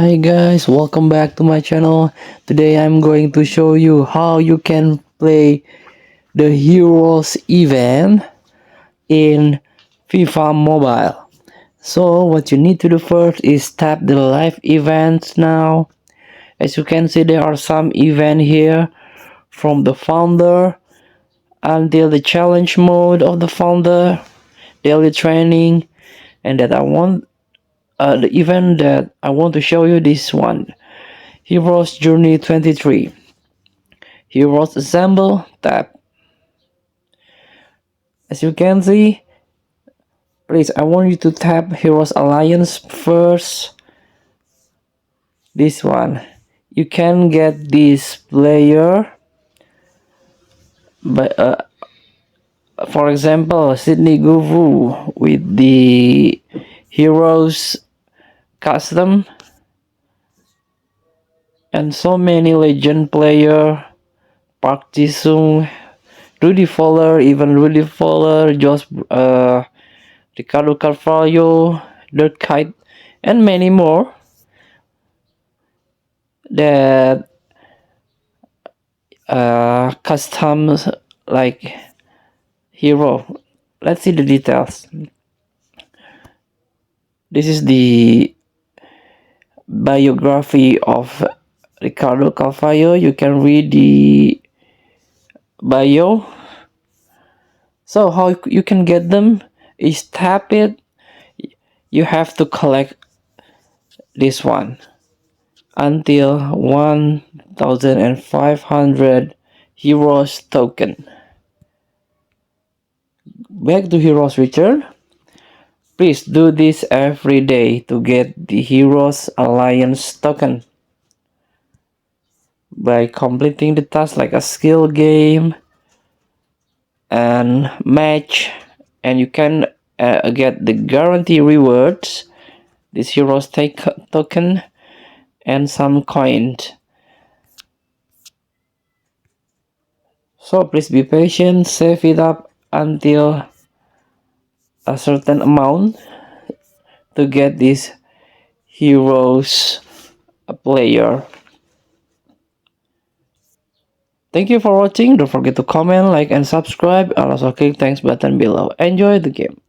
Hi guys, welcome back to my channel. Today I'm going to show you how you can play the Heroes event in FIFA Mobile. So what you need to do first is tap the live events now. As you can see, there are some events here from the founder until the challenge mode of the founder, daily training, and that I want the event that I want to show you, this one, Heroes Journey 23. Heroes Assemble tab. As you can see, please, I want you to tap Heroes Alliance first. This one. You can get this player by, for example, Sydney Guvu with the Heroes custom, and so many legend player, Park Jisung, Rudy Fowler, even Rudy Fowler, Josh, Ricardo Carvalho, Dirk Kite, and many more that customs like hero. Let's see the details. This is the biography of Ricardo Carvalho. You can read the bio. So how you can get them is tap it. You have to collect this one until 1,500 heroes token. Back to Heroes Return. Please do this every day to get the Heroes Alliance token by completing the task like a skill game and match, and you can get the guarantee rewards, this Heroes take token and some coins. So please be patient, save it up until a certain amount to get this Heroes player. Thank you for watching. Don't forget to comment, like, and subscribe. And also click thanks button below. Enjoy the game.